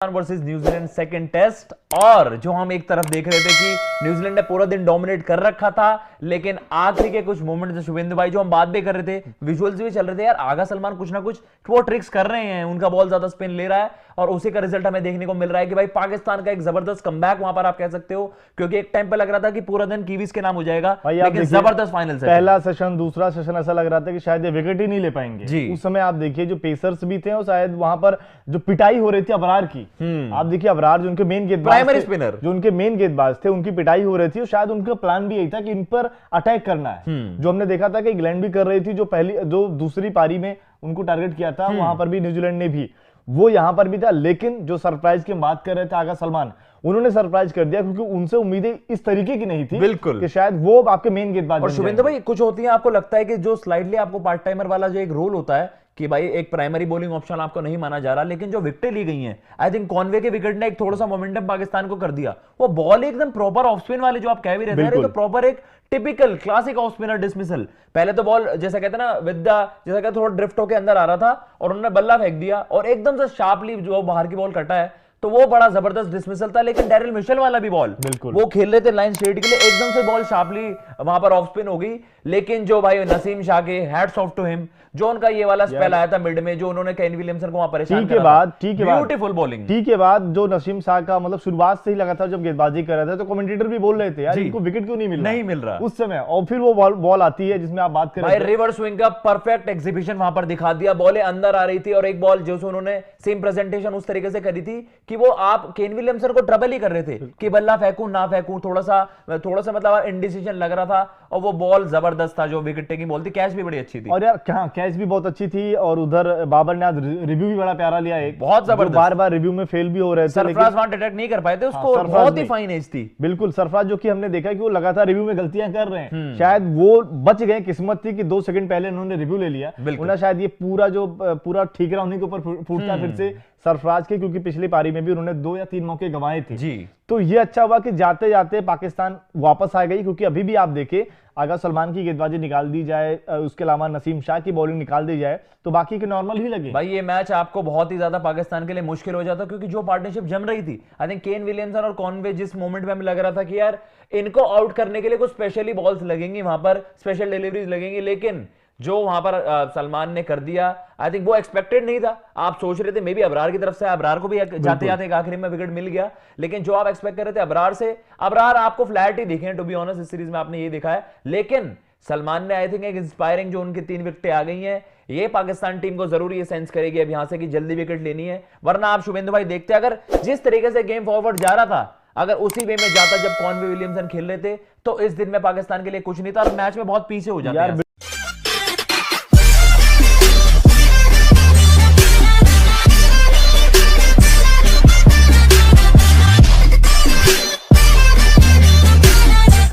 Versus New Zealand second test. और जो हम एक तरफ देख रहे थे कि न्यूजीलैंड ने पूरा दिन डोमिनेट कर रखा था, लेकिन आखिरी के कुछ मोमेंट थे शुभेंदु भाई, जो हम बात भी कर रहे थे, विजुअल्स भी चल रहे थे यार, आगा सलमान कुछ ना कुछ वो ट्रिक्स कर रहे हैं, उनका बॉल ज्यादा स्पिन ले रहा है और उसी का रिजल्ट हमें देखने को मिल रहा है कि भाई पाकिस्तान का एक जबरदस्त कमबैक वहां पर आप कह सकते हो, क्योंकि एक टाइम पे लग रहा था कि पूरा दिन कीवीज के नाम हो जाएगा, लेकिन जबरदस्त फाइनल पहला सेशन दूसरा सेशन ऐसा लग रहा था कि शायद ये विकेट ही नहीं ले पाएंगे। उस समय आप देखिए जो पेसर्स भी थे और शायद वहां पर जो पिटाई हो रही थी अबरार की, आप देखिए अबरार जो उनके मेन गेंदबाज स्पिनर, जो उनके मेन गेंदबाज थे, उनकी पिटाई हो रही थी और शायद उनका प्लान भी यही था कि इन पर अटैक करना है। जो हमने देखा था कि इंग्लैंड भी कर रही थी, जो दूसरी पारी में उनको टारगेट किया था, वहां पर भी न्यूजीलैंड ने भी, वो यहां पर भी था। लेकिन जो सरप्राइज की बात कर रहे थे आगा सलमान, उन्होंने सरप्राइज कर दिया, क्योंकि उनसे उम्मीदें इस तरीके की नहीं थी बिल्कुल कि शायद वो आपके मेन गेंदबाज। और शुभेंद्र भाई कुछ होती है, आपको लगता है कि जो स्लाइडली आपको पार्ट टाइमर वाला जो एक रोल होता है कि भाई एक प्राइमरी बॉलिंग ऑप्शन आपको नहीं माना जा रहा, लेकिन जो विकेटें ली गई हैं, आई थिंक कॉनवे के विकेट ने एक थोड़ा सा मोमेंटम पाकिस्तान को कर दिया। वो बॉल एकदम प्रॉपर ऑफ स्पिन वाले जो आप कह भी रहे थे, तो प्रॉपर एक typical classic off spinner dismissal. पहले तो बॉल जैसा कहते हैं ना विद्या, जैसा कहते थोड़ा ड्रिफ्ट होकर अंदर आ रहा था और उन्होंने बल्ला फेंक दिया और एकदम से शार्पली जो बाहर की बॉल कटा है, तो वो बड़ा जबरदस्त डिसमिसल था। लेकिन डैरिल मिशेल वाला भी बॉल वो खेल रहे थे लाइन स्ट्रेट के लिए, एकदम से बॉल शार्पली वहां पर ऑफ स्पिन हो गई। लेकिन जो भाई नसीम शाह के हैट्स ऑफ टू हिम, जो उनका ये वाला स्पेल आया था मिड में, जो उन्होंने केन विलियमसन को वहां परेशान किया था, ब्यूटीफुल बॉलिंग। टी के बाद जो नसीम शाह का मतलब शुरुआत से ही लगा था, जब गेंदबाजी कर रहे थे तो कमेंटेटर भी बोल रहे थे यार इनको विकेट क्यों नहीं मिल रहा उस समय। और फिर वो बॉल आती है जिसमें आप बात कर रहे हैं, रिवर्स स्विंग का परफेक्ट एग्जीबिशन वहां पर दिखा दिया, बॉलें अंदर आ रही थी और एक बॉल जो उन्होंने सेम प्रेजेंटेशन उस तरीके से करी थी कि वो आप केन विलियमसन को ट्रबल ही कर रहे थे कि बल्ला फेंकूं ना फेंकूं, थोड़ा सा मतलब इंडिसीजन लग रहा था। और वो बॉल जबरदस्त था, जो विकेट टेकिंग बॉल थी, कैच भी बड़ी अच्छी थी। और यार कैच भी बहुत अच्छी थी। और उधर बाबर ने आज रिव्यू भी बड़ा प्यारा लिया, एक बहुत जबरदस्त, बार बार रिव्यू में फेल भी हो रहे थे, सरफराज वहां डिटेक्ट नहीं कर पाए थे उसको, बहुत ही फाइन एज थी। बिल्कुल सरफराज, जो कि हमने देखा कि वो लगातार रिव्यू में गलतियां कर रहे हैं, शायद वो बच गए, किस्मत थी कि 2 सेकंड पहले उन्होंने रिव्यू ले लिया, उन्हें शायद ये पूरा ठीक रहा उन्हीं के ऊपर फूटता फिर से सरफराज के, क्योंकि पिछली पारी में भी उन्होंने 2 या 3 मौके गंवाए थे जी। तो ये अच्छा हुआ कि जाते जाते पाकिस्तान वापस आ गई, क्योंकि अभी भी आप देखें आगा सलमान की गेंदबाजी निकाल दी जाए, उसके अलावा नसीम शाह की बॉलिंग निकाल दी जाए, तो बाकी के नॉर्मल ही लगे। भाई ये मैच आपको बहुत ही ज्यादा पाकिस्तान के लिए मुश्किल हो जाता, क्योंकि जो पार्टनरशिप जम रही थी, आई थिंक केन विलियमसन और कॉनवे, जिस मोमेंट में हमें लग रहा था कि यार इनको आउट करने के लिए कुछ स्पेशली बॉल्स लगेंगी, वहां पर स्पेशल डिलीवरीज लगेंगी, लेकिन जो वहां पर सलमान ने कर दिया, आई थिंक वो एक्सपेक्टेड नहीं था। आप सोच रहे थे मे बी अबरार की तरफ से, अबरार को भी जाते जाते आखिरी में विकेट मिल गया, लेकिन जो आप एक्सपेक्ट कर रहे थे अबरार से, अबरार आपको फ्लैट ही दिखे टू बी ऑनेस्ट, इस सीरीज में आपने ये देखा है। लेकिन सलमान ने आई थिंक एक इंस्पायरिंग, जो उनकी 3 विकेटें आ गई हैं, ये पाकिस्तान टीम को जरूर ये सेंस करेगी अब यहां से कि जल्दी विकेट लेनी है। वरना आप शुभेंदु भाई देखते, अगर जिस तरीके से गेम फॉरवर्ड जा रहा था, अगर उसी वे में जाता जब कॉनवे विलियमसन खेल रहे थे, तो इस दिन में पाकिस्तान के लिए कुछ नहीं था और मैच में बहुत पीछे हो जाता है।